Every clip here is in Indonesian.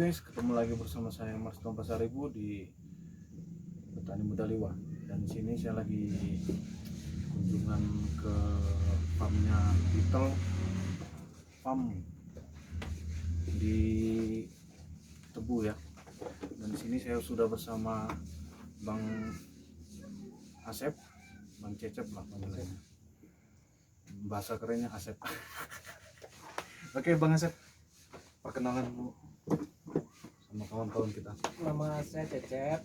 bisnis, ketemu lagi bersama saya Marston Pasaribu di Petani Muda Liwa. Dan di sini saya lagi kunjungan ke farmnya Beetle Farm di Tebu ya. Dan di sini saya sudah bersama Bang Asep, Bang Cecep lah panggilannya. Bahasa kerennya Asep. Oke Bang Asep, perkenalan dulu sama kawan-kawan kita. Nama saya Cecep,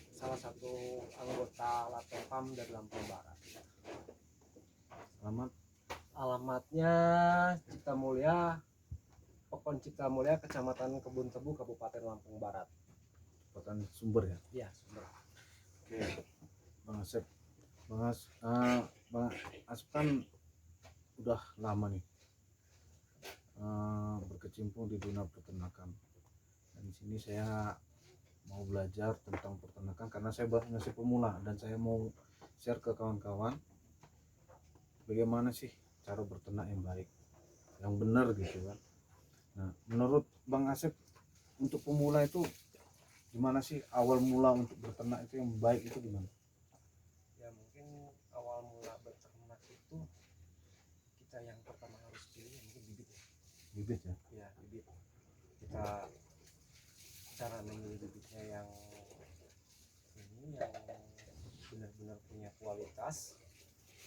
salah satu anggota Lateng Farm dari Lampung Barat. Selamat. Alamatnya Cipta Mulia, Pokon Cipta Mulia, Kecamatan Kebun Tebu, Kabupaten Lampung Barat. Petani Sumber ya. Iya, Sumber. Oke, Bang Asep. Bang Asep kan udah lama nih berkecimpung di dunia peternakan. Dan di sini saya mau belajar tentang peternakan karena saya masih pemula dan saya mau share ke kawan-kawan bagaimana sih cara berternak yang baik, yang benar gitu kan. Nah, menurut Bang Asep untuk pemula itu gimana sih awal mula untuk berternak itu yang baik itu gimana? Ya mungkin awal mula beternak itu kita yang pertama harus pilih mungkin bibit ya. Bibit ya? Iya, bibit. Kita cara memilih bibitnya yang benar-benar punya kualitas.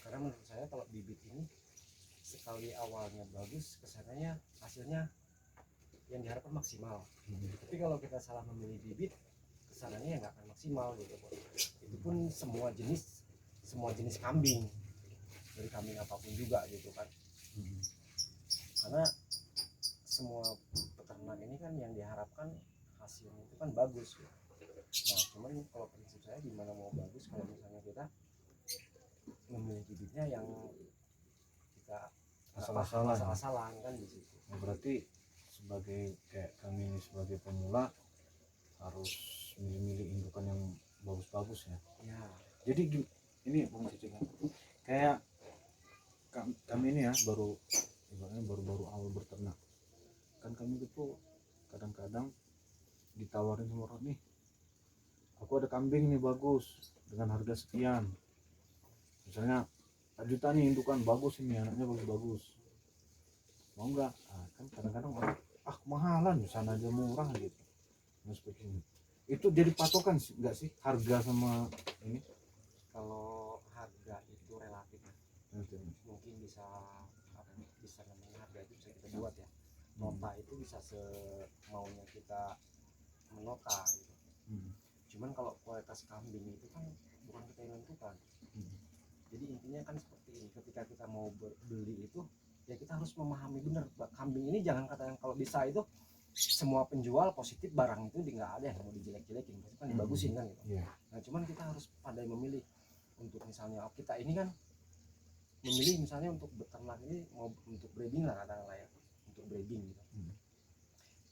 Karena menurut saya kalau bibit ini sekali awalnya bagus, kesannya hasilnya yang diharapkan maksimal. Tapi kalau kita salah memilih bibit, kesannya nggak akan maksimal gitu. Itu pun semua jenis kambing, dari kambing apapun juga gitu kan. Karena semua peternak ini kan yang diharapkan hasilnya itu kan bagus gitu. Nah cuman kalau prinsip saya gimana mau bagus kalau misalnya kita memilih bibitnya yang kita asal-asalan kan di situ. Nah, berarti sebagai kayak kami ini sebagai pemula harus milih-milih indukan yang bagus-bagus ya. Ya. Jadi ini Bang Cicik, kayak kami ini ya baru awal berternak. Kan kami itu kadang-kadang ditawarin sama orang nih, aku ada kambing nih bagus dengan harga sekian, misalnya 4 juta nih indukan bagus, ini anaknya bagus-bagus, mau nggak? Kan kadang-kadang orang kemahalan di sana aja murah gitu. Nah, seperti ini itu jadi patokan nggak sih harga sama ini? Kalau harga itu relatif ya. Mungkin bisa namanya harga itu bisa kita buat ya. Nota itu bisa semaunya kita menota gitu. Cuman kalau kualitas kambing itu kan bukan kita yang menentukan. Jadi intinya kan seperti ini, ketika kita mau beli itu ya kita harus memahami benar kambing ini, jangan katakan kalau bisa itu semua penjual positif barang itu nggak ada yang mau dijelek-jelekin, pasti kan dibagusin kan gitu. Nah cuman kita harus pandai memilih. Untuk misalnya kita ini kan memilih misalnya untuk beternak ini mau untuk breeding lah katakanlah ya, untuk breeding gitu.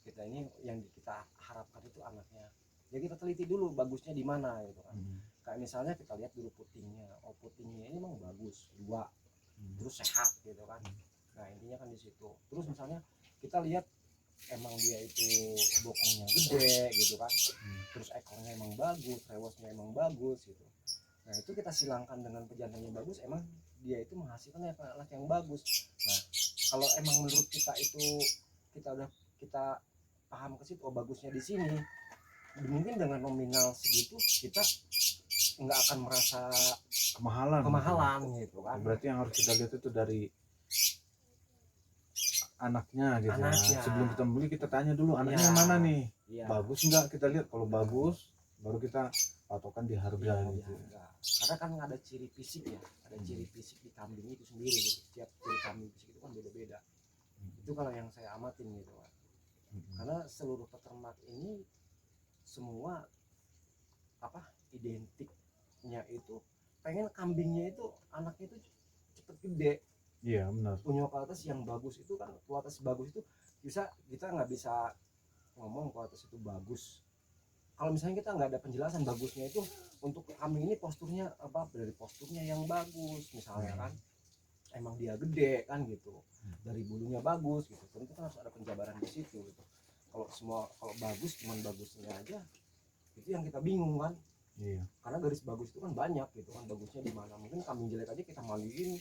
Kita ini yang kita harapkan itu anaknya ya kita teliti dulu bagusnya di mana gitu kan. Kayak misalnya kita lihat dulu putingnya, putingnya ini memang bagus 2, terus sehat gitu kan. Nah intinya kan di situ. Terus misalnya kita lihat emang dia itu bokongnya gede gitu kan, terus ekornya emang bagus, rewosnya emang bagus gitu. Nah itu kita silangkan dengan pejantannya bagus, emang dia itu menghasilkan anak yang bagus. Nah kalau emang menurut kita itu kita paham ke situ, bagusnya di sini, mungkin dengan nominal segitu kita nggak akan merasa kemahalan gitu kan. Berarti yang harus kita lihat itu dari anaknya gitu. Sebelum kita beli kita tanya dulu anaknya yang mana nih, bagus nggak, kita lihat. Kalau bagus baru kita patokan di harga gitu. Karena kan ada ciri fisik ya, ada ciri fisik di kambing itu sendiri gitu. Setiap ciri kambing fisik itu kan beda-beda. Itu kalau yang saya amatin gitu kan. Karena seluruh peternak ini semua identiknya itu pengen kambingnya itu anaknya itu cepet gede. Iya benar. Punya kualitas yang bagus itu kan, kualitas bagus itu kita nggak bisa ngomong kualitas itu bagus kalau misalnya kita nggak ada penjelasan bagusnya itu untuk kambing ini posturnya dari posturnya yang bagus misalnya kan, emang dia gede kan gitu, dari bulunya bagus gitu, tentu kan harus ada penjabaran di situ gitu. kalau bagus cuman bagusnya aja itu yang kita bingung kan, Iya. karena garis bagus itu kan banyak gitu kan, bagusnya di mana. Mungkin kambing jelek aja kita mandiin,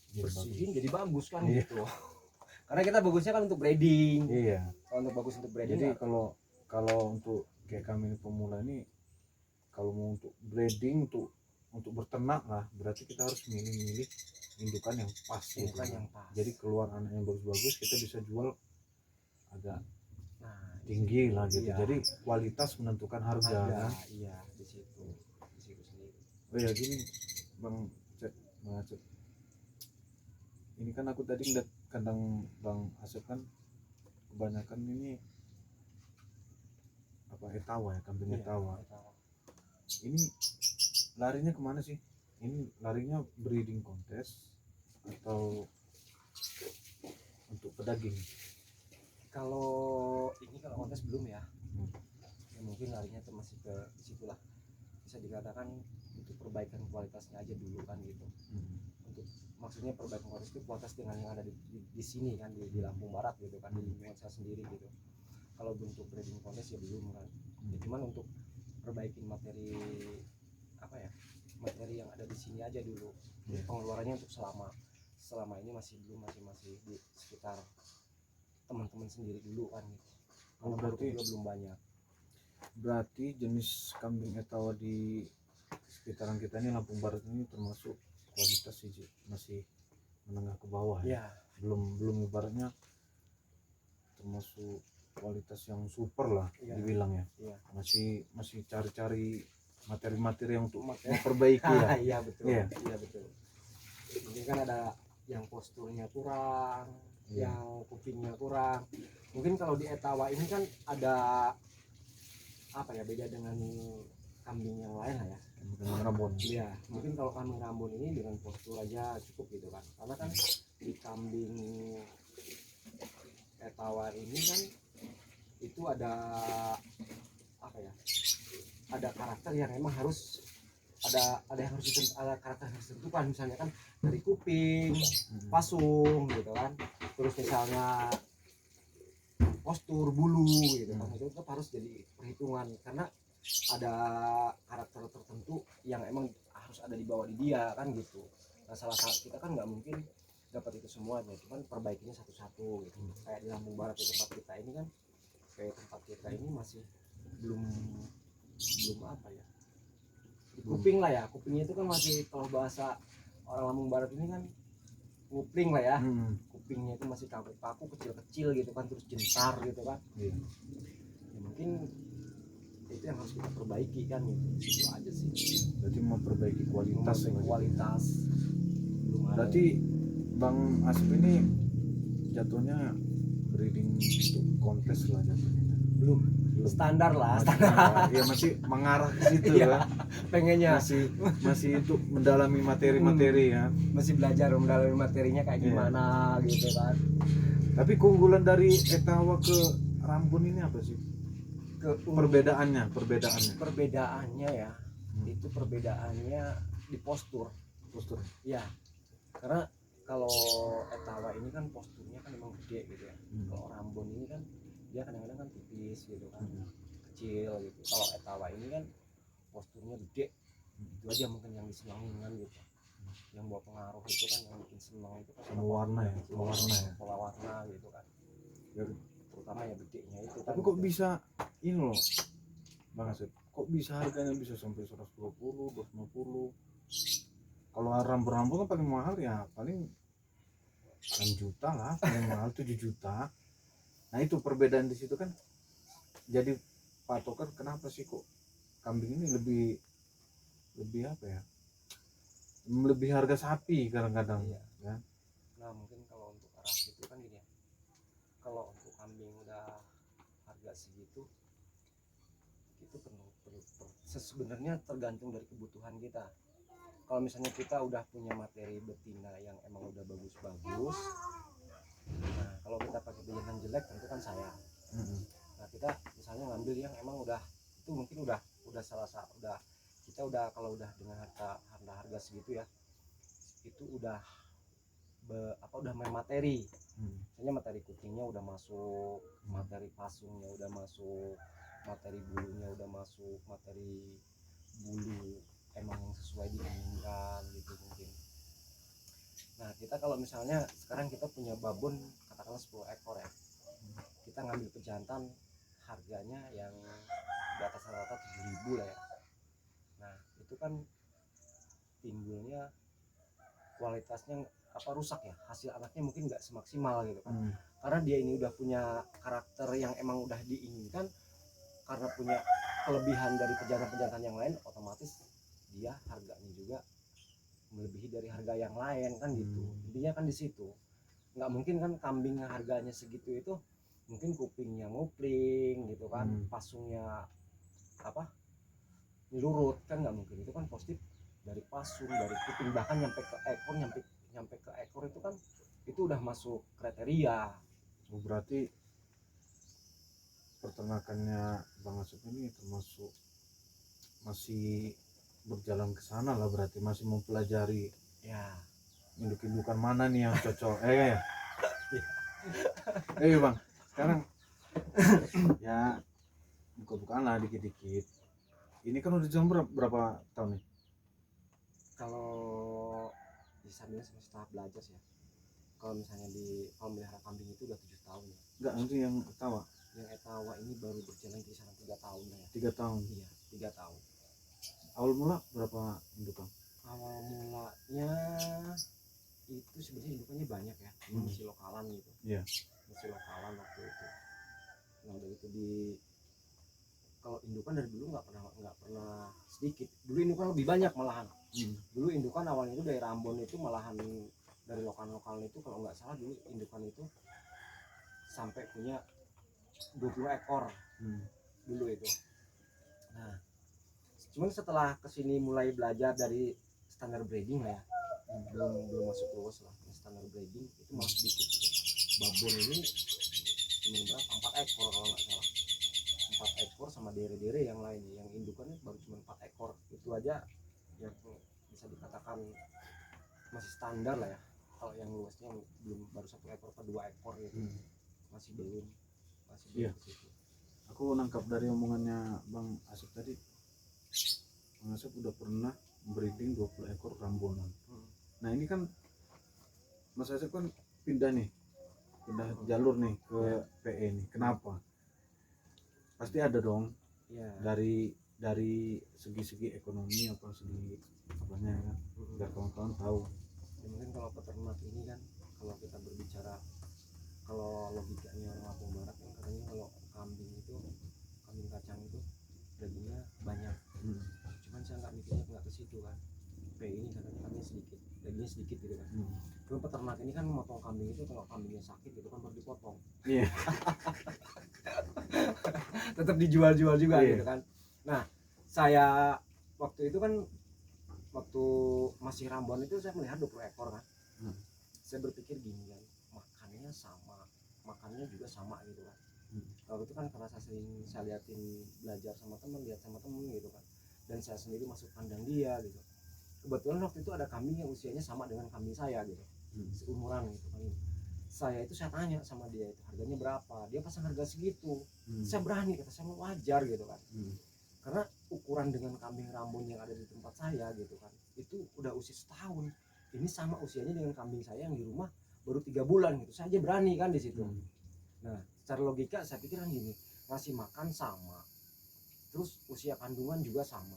Jadi bersihin jadi bagus kan Iya. gitu. Karena kita bagusnya kan untuk breeding. Iya. Kalau untuk bagus untuk breeding Jadi ya, kalau untuk kayak kami ini pemula ini, kalau mau untuk breeding, untuk berternak lah, berarti kita harus milih indukan yang pas gitu bukan kan. yang pas. Jadi keluar anak yang bagus-bagus, kita bisa jual agak Nah, tinggi lah gitu. iya. Jadi kualitas menentukan harga kan. Iya di situ sendiri. Oh ya gini Bang Acep, ini kan aku tadi ngeliat kandang Bang Asep kan kebanyakan ini apa etawa ya, kambing Iya, etawa. Ini larinya kemana sih? Ini larinya breeding contest atau untuk pedaging? Kalau ini kalau kontes belum ya, Hmm. ya mungkin larinya tuh masih ke situlah, bisa dikatakan untuk perbaikan kualitasnya aja dulu kan gitu. Untuk maksudnya perbaikan kualitas itu kualitas dengan yang ada di sini kan, di Lampung Barat gitu kan, di lingkungan saya sendiri gitu. Kalau bentuk breeding contest ya belum kan, ya cuman untuk perbaikin materi apa ya, materi yang ada di sini aja dulu. Yeah. Pengeluarannya untuk selama ini masih di sekitar teman-teman sendiri dulu kan gitu. Oh, berarti juga belum banyak. Berarti jenis kambing etawa di sekitaran kita ini Lampung Barat ini termasuk kualitas sih masih menengah ke bawah ya. Ya, Belum ibaratnya termasuk kualitas yang super lah Iya. dibilang ya. Iya. Masih cari-cari materi-materi yang untuk Materi. memperbaiki ya. Iya betul. Iya. Iya betul. Mungkin kan ada yang posturnya kurang, Iya. yang kupingnya kurang. Mungkin kalau di etawa ini kan ada apa ya, beda dengan kambing yang lain lah ya. Kambing Rambon. Iya, mungkin kalau kambing Rambon ini dengan postur aja cukup gitu kan. Karena kan di kambing etawa ini kan itu ada apa ya? Ada karakter yang emang harus ada yang harus ada karakter harus ditentukan, misalnya kan dari kuping, pasung gitu kan. Terus misalnya postur bulu gitu kan, itu tetap harus jadi perhitungan karena ada karakter tertentu yang emang harus ada di bawah di dia kan gitu. Nah salah satu kita kan nggak mungkin dapat itu semuanya, cuman perbaikinya satu-satu gitu. Kayak di Lampung Barat di tempat kita ini kan, kayak tempat kita ini masih belum apa ya, di kuping lah ya, kupingnya itu kan masih, kalau bahasa orang Lampung Barat ini kan ngupling lah ya. Kupingnya itu masih kaku kecil-kecil gitu kan, terus jentar gitu kan. Iya. Ya, mungkin itu yang harus kita perbaiki kan gitu. Itu aja sih. Berarti memperbaiki kualitas. Kualitas. Belum ada. Berarti Bang Asep ini jatuhnya breeding untuk kontes lah jatuhnya. Belum. Standar lah, Ya masih mengarah ke situ Iya, kan. pengennya Masih untuk mendalami materi-materi ya. masih belajar mendalami materinya kayak gimana gitu kan. Tapi keunggulan dari etawa ke Rambun ini apa sih? Perbedaannya. Perbedaannya ya, itu perbedaannya di postur. Ya, karena kalau etawa ini kan posturnya kan memang gede gitu ya. Kalau Rambun ini kan dia kadang-kadang kan tipis gitu kan, kecil gitu. Kalau etawa ini kan posturnya gede, itu aja mungkin yang disenangin kan gitu. Yang bawa pengaruh itu kan, yang bikin senang itu kan Sama warna ya, pola warna gitu kan. Terutama ya gedenya itu. Tapi kok bisa ini loh Bang Asep, kok bisa harganya bisa sampai 120, 250? Kalau Rambun kan paling mahal ya paling 6 juta lah, paling mahal 7 juta. Nah itu perbedaan di situ kan jadi patokan kenapa sih kok kambing ini lebih apa ya, lebih harga sapi kadang-kadang. Iya. Ya. Nah mungkin kalau untuk arah itu kan gini ya, kalau untuk kambing udah harga segitu itu sebenarnya tergantung dari kebutuhan kita. Kalau misalnya kita udah punya materi betina yang emang udah bagus-bagus, nah kalau kita pakai pilihan jelek tentu kan sayang. Nah kita misalnya ngambil yang emang udah, itu mungkin udah kita udah kalau udah dengan harga segitu ya, itu udah udah main materi. Misalnya materi kucingnya udah masuk, materi pasungnya udah masuk, materi bulunya udah masuk, materi bulu emang yang sesuai diinginkan gitu mungkin. Nah kita kalau misalnya sekarang kita punya babon katakanlah 10 ekor ya, kita ngambil pejantan harganya yang di atas rata-rata 7.000 lah ya. Nah itu kan timbulnya kualitasnya apa rusak ya, hasil anaknya mungkin nggak semaksimal gitu kan. Karena dia ini udah punya karakter yang emang udah diinginkan, karena punya kelebihan dari pejantan-pejantan yang lain, otomatis dia harganya juga melebihi dari harga yang lain kan gitu. Intinya kan di situ. Nggak mungkin kan kambing harganya segitu itu mungkin kupingnya ngupling gitu kan, pasungnya apa lurut kan, nggak mungkin. Itu kan positif dari pasung, dari kuping, bahkan nyampe ke ekor, nyampe ke ekor itu kan itu udah masuk kriteria. Berarti peternakannya Bang Asep ini termasuk masih berjalan ke sana lah, berarti masih mempelajari Ya induk-indukan mana nih yang cocok. Bang, sekarang ya buka-bukaan lah dikit-dikit. Ini kan udah jalan berapa tahun nih? kalau sambil tahap belajar ya, kalau misalnya kalau melihara kambing itu udah 7 tahun ya. Enggak, nanti yang etawa. Yang etawa ini baru berjalan kisaran 3 tahun lah ya. 3 tahun. Iya, 3 tahun. Awal mula berapa indukan? Awal mulanya itu sebenarnya indukannya banyak ya, masih lokalan gitu. Iya. Masih lokalan waktu itu. Nah dari itu kalau indukan dari dulu nggak pernah sedikit. Dulu indukan lebih banyak malahan. Dulu indukan awalnya itu dari Rambon itu malahan dari lokal itu, kalau nggak salah dulu indukan itu sampai punya 20 ekor dulu itu. Nah cuman setelah kesini mulai belajar dari standar breeding lah ya, belum masuk luas lah, standar breeding itu malah sedikit gitu. Babon ini cuma berapa, 4 ekor kalau nggak salah, 4 ekor sama dere-dere yang lain, yang indukannya baru cuma 4 ekor. Itu aja yang bisa dikatakan masih standar lah ya. Kalau yang luasnya belum, baru 1 ekor atau 2 ekor gitu, masih belum Iya. ke situ. Aku nangkap dari omongannya Bang Asep tadi, Bang Asep udah pernah breeding 20 ekor Rambonan. Nah ini kan Mas Asep kan pindah jalur nih ke PE nih. Kenapa? Pasti ada dong Ya. dari segi ekonomi apa segi apanya kan, biar kawan-kawan tahu. Ya, mungkin kalau peternak ini kan, kalau kita berbicara, kalau logikanya orang Lampung Barat kan katanya kalau kambing kacang itu dagingnya banyak. Cuman saya nggak mikirnya ke situ kan. Ini katanya kambing sedikit, dagingnya sedikit gitu kan. Cuma peternak ini kan memotong kambing itu, kalau kambingnya sakit gitu kan baru dipotong. Iya. Tetap dijual-jual juga gitu kan. Nah saya waktu itu kan, waktu masih Rambon itu saya melihat 20 ekor kan. Saya berpikir gini kan, makannya juga sama gitu kan. Waktu itu kan karena saya liatin, belajar sama temen, lihat sama temen gitu kan, dan saya sendiri masuk kandang dia gitu. Kebetulan waktu itu ada kambing yang usianya sama dengan kambing saya gitu, seumuran gitu kan. Saya tanya sama dia itu harganya berapa, dia pasang harga segitu. Saya berani, kata saya wajar gitu kan. Karena ukuran dengan kambing Rambon yang ada di tempat saya gitu kan, itu udah usia setahun. Ini sama usianya dengan kambing saya yang di rumah baru 3 bulan gitu. Saya aja berani kan di situ. Nah secara logika saya pikir kan gini, ngasih makan sama, terus usia kandungan juga sama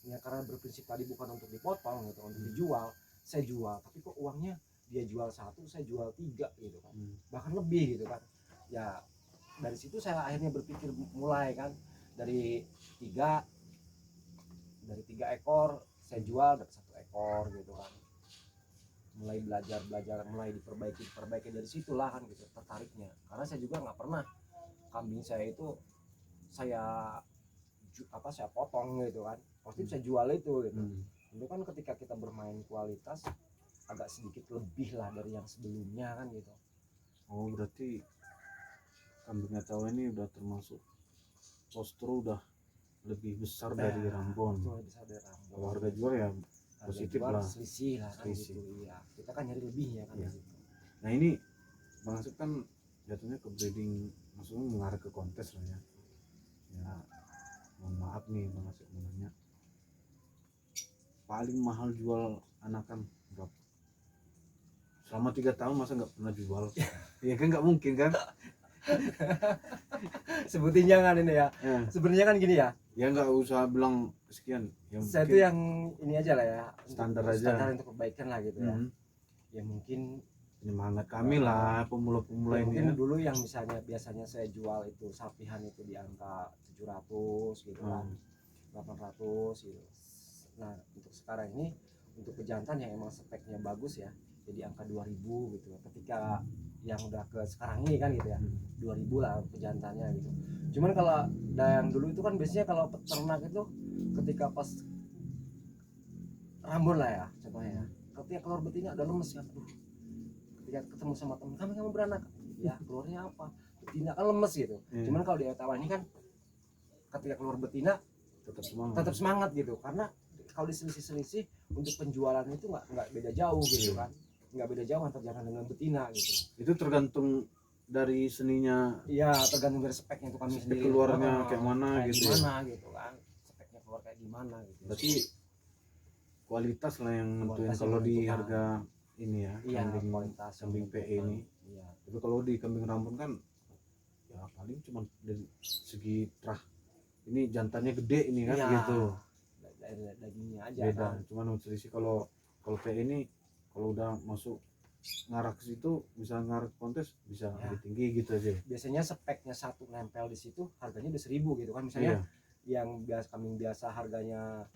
ya, karena berprinsip tadi bukan untuk dipotong gitu, untuk dijual. Saya jual, tapi kok uangnya dia jual 1, saya jual 3 gitu kan, bahkan lebih gitu kan. Ya dari situ saya akhirnya berpikir mulai kan, dari 3 ekor saya jual dapat 1 ekor gitu kan. Mulai belajar, mulai diperbaiki dari situlah kan gitu tertariknya. Karena saya juga nggak pernah kambing saya itu saya potong gitu kan, positif saya jual itu gitu. Itu kan ketika kita bermain kualitas agak sedikit lebih lah dari yang sebelumnya kan gitu. Oh berarti kambing etawa ini udah termasuk postur udah lebih besar dari Rambon. Kalau harga jual ya positif lah, selisih lah kan gitu. Iya, kita kan nyari lebihnya kan gitu. Nah ini Asep kan jatuhnya ke breeding, maksudnya mengarah ke kontes lah ya. Ya mohon maaf nih Bang Asep mau nanya, paling mahal jual anakan berapa? Selama 3 tahun masa nggak pernah jual? Ya kan nggak mungkin kan? Sebutin jangan ini ya. Ya, Sebenarnya kan gini ya, ya nggak usah bilang sekian. Yang saya tuh yang ini aja lah ya, Standar untuk, aja. standar untuk perbaikan lah gitu ya. Ya mungkin Penyemangat kami lah pemula-pemula ya ini mungkin ya. dulu yang misalnya biasanya saya jual itu sapihan itu di angka 700 gitu kan, 800 gitu. Nah untuk sekarang ini untuk pejantan yang emang speknya bagus ya, jadi angka 2000 gitu. Ketika yang udah ke sekarang ini kan gitu ya, 2000 lah pejantannya gitu. Cuman kalau yang dulu itu kan biasanya kalau peternak itu ketika pas Rambon lah ya contohnya ya, ketika keluar betina udah lemes kan, aduh, ketika ketemu sama temen kamu beranak ya keluarnya apa, betina kan lemes gitu. Cuman kalau di Ottawa ini kan ketika keluar betina tetap semangat gitu, karena kalau diselisih-selisih untuk penjualan itu nggak beda jauh gitu kan, nggak beda jauh antar jantan dengan betina gitu. Itu tergantung dari seninya. Iya tergantung dari speknya itu kami sendiri Keluarnya kayak mana kayak gitu. gimana gitu kan, speknya keluar kayak gimana gitu. Berarti kualitas lah yang nentuin Kualitas kalau yang di menentukan. harga ini ya, Iya kambing kambing PE ini. Iya. Tapi kalau di kambing Rambon kan ya paling cuma dari segi trah, ini jantannya gede ini kan Iya. gitu. Dagingnya aja Beda. kan. Cuman selisih kalau PE ini kalau udah masuk ngarah ke situ, bisa ngarah ke kontes bisa Ya. lebih tinggi gitu aja. Biasanya speknya satu nempel di situ harganya udah 1000 gitu kan, misalnya yang biasa kambing biasa harganya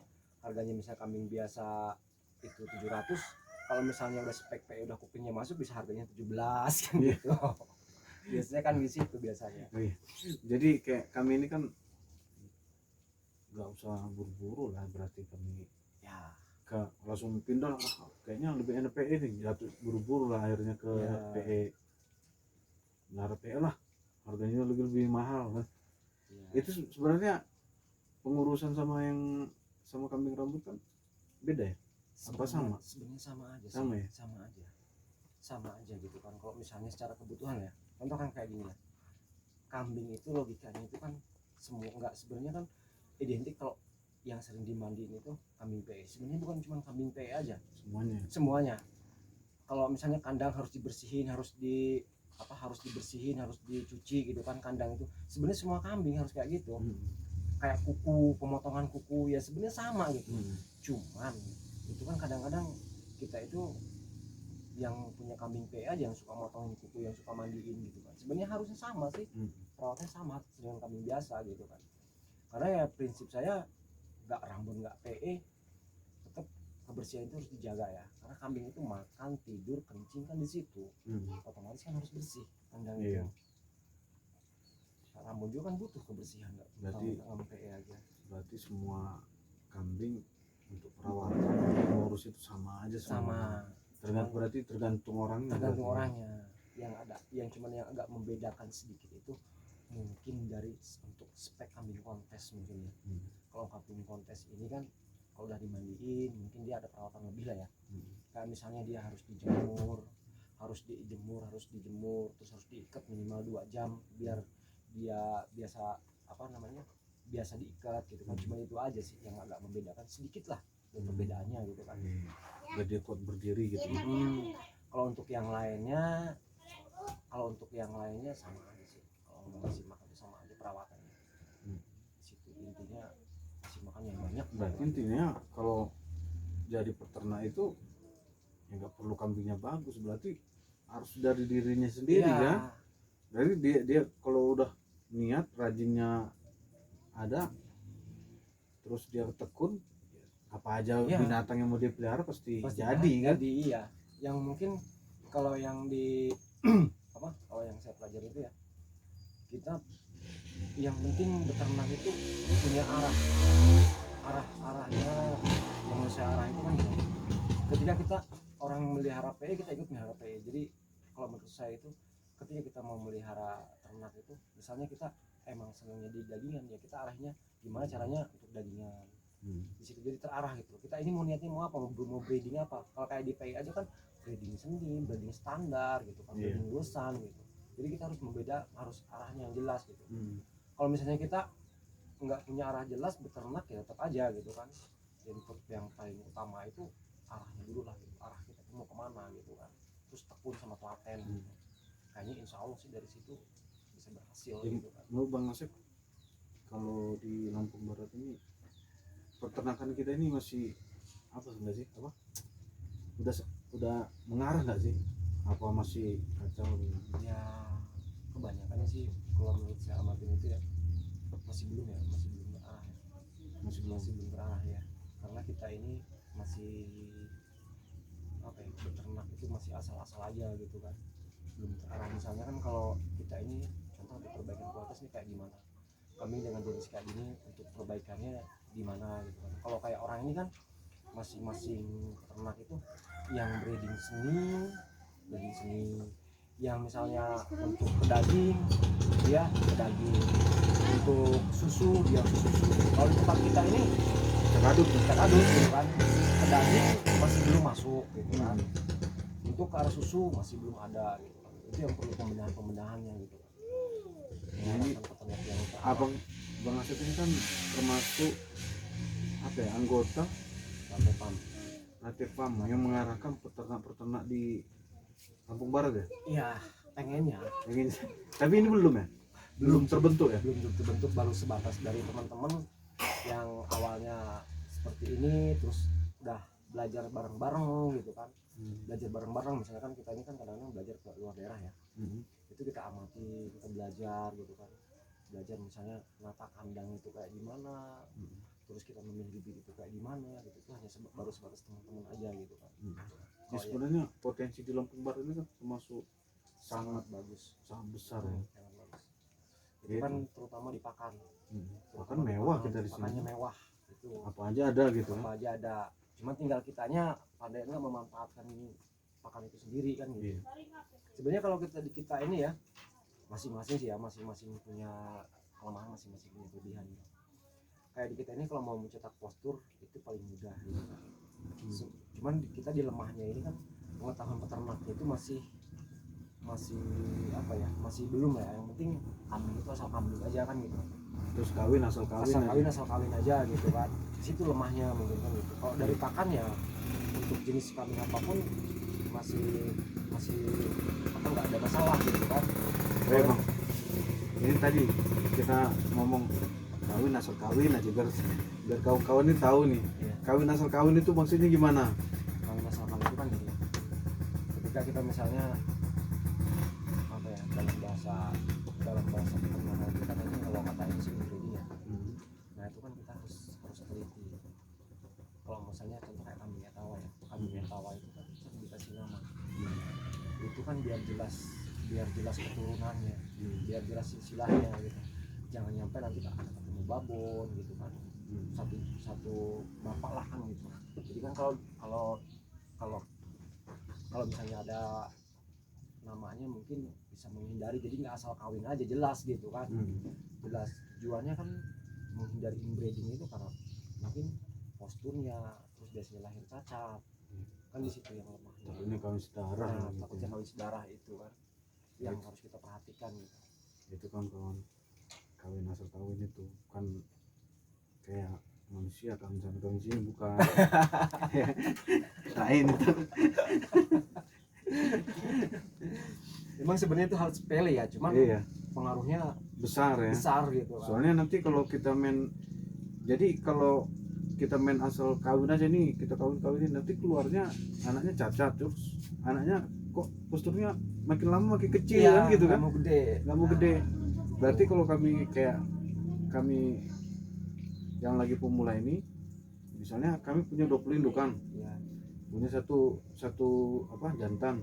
misalnya kambing biasa itu 700, kalau misalnya udah spek PE udah kupingnya masuk bisa harganya 17 kan gitu. Biasanya kan di situ biasanya. Jadi kayak kami ini kan nggak usah buru-buru lah, berarti kami Ya langsung pindah kayaknya lebih enak PE nih, jatuh buru-buru lah akhirnya ke PE. Benar PE lah, harganya lebih mahal kan. Itu sebenarnya pengurusan sama kambing rambut kan beda ya? Apa sama? Sebenarnya sama aja sih. Sama ya? Sama aja gitu kan. Kalau misalnya secara kebutuhan ya, contoh kan kayak gini ya, kambing itu logikanya itu kan semua nggak, sebenarnya kan identik. Kalau yang sering dimandiin itu kambing PE, sebenarnya bukan cuma kambing PE aja, semuanya. Kalau misalnya kandang harus dibersihin, harus dibersihin, harus dicuci gitu kan kandang itu, sebenarnya semua kambing harus kayak gitu. Kayak kuku, pemotongan kuku ya sebenarnya sama gitu. Cuman itu kan kadang-kadang kita itu yang punya kambing PE aja yang suka motongin kuku, yang suka mandiin gitu kan, sebenarnya harusnya sama sih, perawatnya sama dengan kambing biasa gitu kan. Karena ya prinsip saya nggak Rambon nggak PE, tetap kebersihan itu harus dijaga ya, karena kambing itu makan, tidur, kencing kan di situ, otomatis kan harus bersih kandang itu. Rambon juga kan butuh kebersihan, nggak berarti kambing PE aja. Berarti semua kambing untuk perawatan ngurus itu sama aja. Berarti tergantung orangnya. Yang cuman yang agak membedakan sedikit itu mungkin dari untuk spek kambing kontes mungkin ya. Kalau kambing kontes ini kan kalau udah dimandiin mungkin dia ada perawatan lebih lah ya. Kayak misalnya dia harus dijemur, terus harus diikat minimal 2 jam biar dia biasa biasa diikat gitu kan. Cuma itu aja sih yang agak membedakan sedikit lah perbedaannya gitu kan. Biar dia kuat berdiri gitu. Kalau untuk yang lainnya sama aja sih. Kalau ngasih makan itu sama aja perawatannya. Situ intinya kasih makan yang banyak. Berarti intinya kalau jadi peternak itu ya nggak perlu kambingnya bagus, berarti harus dari dirinya sendiri kan. Jadi dia kalau udah niat, rajinnya ada, terus dia tekun, apa aja binatang yang mau dia pelihara pasti jadi kan. Iya. Yang mungkin kalau yang di kalau yang saya pelajari itu ya, kita yang penting beternak itu punya arahnya. Yang saya arah itu kan ketika kita orang melihara PE, kita ikut melihara PE. Jadi kalau menurut saya itu ketika kita mau melihara ternak itu, misalnya kita emang senangnya di dagingan, ya kita arahnya gimana caranya untuk dagingan. Di situ jadi terarah gitu. Kita ini mau niatnya mau apa, mau breeding apa. Kalau kayak di PE aja kan breeding seni, breeding standar gitu kan, Iya. breeding lulusan gitu. Jadi kita harus harus arahnya yang jelas gitu. Hmm. Kalau misalnya kita nggak punya arah jelas beternak ya tetap aja gitu kan. Yang paling utama itu arahnya dulu lah gitu. Arah kita mau kemana gitu kan. Terus tekun sama telaten. Gitu. Kayaknya insya Allah sih dari situ bisa berhasil Jadi, gitu kan. menurut Bang Asep, kalau di Lampung Barat ini peternakan kita ini masih apa sebenarnya sih, apa udah mengarah nggak sih, apa masih kacau gitu? Ya kebanyakannya sih kalau menurut saya amatin itu ya masih belum berarah ya. Masih belum. Masih belum berarah ya, karena kita ini masih apa ya, beternak itu masih asal-asal aja gitu kan, belum terarah. Misalnya kan kalau kita ini contoh untuk perbaikan kualitas ini kayak gimana, kami dengan jenis kayak gini untuk perbaikannya gimana gitu kan. Kalau kayak orang ini kan masing-masing peternak itu yang breeding seni, yang misalnya untuk ke daging dia ke daging, untuk susu dia susu. Kalau di tempat kita ini Terkadut kita aduk gitu kan, ke daging masih belum masuk gitu kan, untuk ke arah susu masih belum ada gitu kan. Itu yang perlu pembenahannya gitu kan. Ini Peternak yang abang Bang Asep ini kan termasuk apa ya, anggota sampai pam. Native Farm yang mengarahkan peternak-peternak di Lampung Barat ya. Iya, pengennya Ingin, tapi ini belum ya, belum terbentuk ya. belum terbentuk, baru sebatas dari teman-teman yang awalnya seperti ini, terus udah belajar bareng-bareng gitu kan. Belajar bareng-bareng, misalnya kan kita ini kan kadang-kadang belajar ke luar daerah ya, itu kita amati, kita belajar gitu kan, belajar misalnya menata kandang itu kayak gimana, terus kita memilih bibit itu kayak gimana gitu. Itu hanya baru sebatas teman-teman aja gitu kan. Ya, sebenarnya potensi di Lampung Barat ini kan termasuk sangat bagus, sangat besar ya. sangat bagus. Itu kan terutama di pakan. Bahkan mewah kita di sini. Pakannya mewah itu. Apa aja ada gitu kan. Apa aja ada. Cuma tinggal kitanya pandai nggak memanfaatkan pakan itu sendiri kan gitu. Sebenarnya kalau kita di kita ini ya masing-masing sih ya, masing-masing punya kelemahan, masing-masing punya kelebihan. Kayak di kita ini kalau mau mencetak postur itu paling mudah gitu. Cuman kita di lemahnya ini kan pengetahuan peternaknya itu masih apa ya, masih belum ya. Yang penting kambing itu asal kambing aja kan gitu. Terus kawin asal kawin, asal kawin aja gitu kan. Situ lemahnya mungkin kan gitu. Kalau dari pakan ya untuk jenis kambing apapun masih apa nggak ada masalah gitu kan. Bang, ini tadi kita ngomong kawin asal kawin aja, biar kawan-kawan ini tahu nih. Kawin asal kawin itu maksudnya gimana? Kawin asal kawin itu kan gini, ketika kita misalnya apa ya, dalam bahasa peternakan kita kan kalau kata ini sih inbreeding ya. Nah itu kan kita harus teliti. Kalau misalnya contoh kayak kambing etawa ya, kambing etawa itu kan sering dikasih nama. Itu kan biar jelas keturunannya, biar jelas silsilahnya gitu. Jangan nyampe nanti ketemu babon gitu kan, satu bapak lah kan gitu. Jadi kan kalau misalnya ada namanya mungkin bisa menghindari, jadi nggak asal kawin aja, jelas gitu kan. Jelas tujuannya kan menghindari inbreeding itu karena mungkin posturnya, terus biasanya lahir cacat kan, di situ yang lemahnya. Takutnya kawin sedarah. Takutnya kawin sedarah itu kan yang harus kita perhatikan gitu. Itu kan kawan, kawin asal kawin itu kan kayak manusia, kawin sana kawin sini bukan. Lain itu. Memang sebenarnya itu hal sepele ya, cuman Iya, pengaruhnya besar ya. besar gitu kan. Soalnya nanti kalau kita main asal kawin aja nih, kita kawinin nanti keluarnya anaknya cacat, terus anaknya kok posturnya makin lama makin kecil kan gitu kan, nggak mau gede. Berarti kalau kami yang lagi pemula ini, misalnya kami punya 20 indukan, punya satu apa jantan.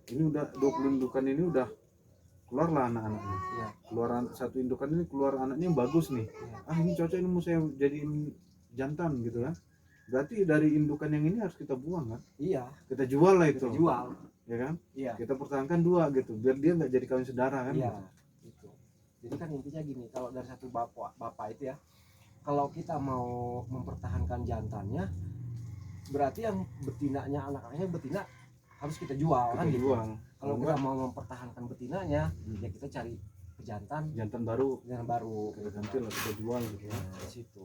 Ini udah 20 indukan ini udah keluar lah anak-anaknya. Keluar satu indukan ini keluar anaknya yang bagus nih. Ini cocok, ini mau saya jadiin jantan gitu kan. Berarti dari indukan yang ini harus kita buang kan? Iya. Kita jual lah itu. Kita jual. Ya kan? Iya. Kita pertahankan 2 gitu, biar dia nggak jadi kawin sedara kan? Iya. Gitu. Jadi kan intinya gini, kalau dari satu bapak itu ya, kalau kita mau mempertahankan jantannya, berarti yang betinanya, anak-anaknya betina harus kita jual kan gitu. jual. Kalau kita mau mempertahankan betinanya, ya kita cari jantan baru nanti lah kita jual gitu. Di situ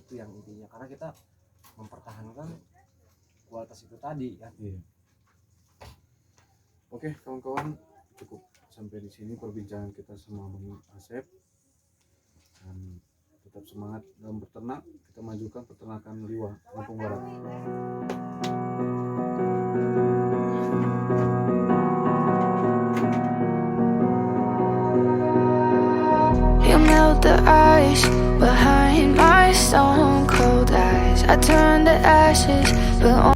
itu yang intinya, karena kita mempertahankan kualitas itu tadi kan. Iya. Oke kawan-kawan, cukup sampai di sini perbincangan kita sama Bang Asep, dan tetap semangat dalam beternak. Kita majukan peternakan liwa Lampung Barat. You melt the ice behind my stone cold eyes. I turn to ashes, but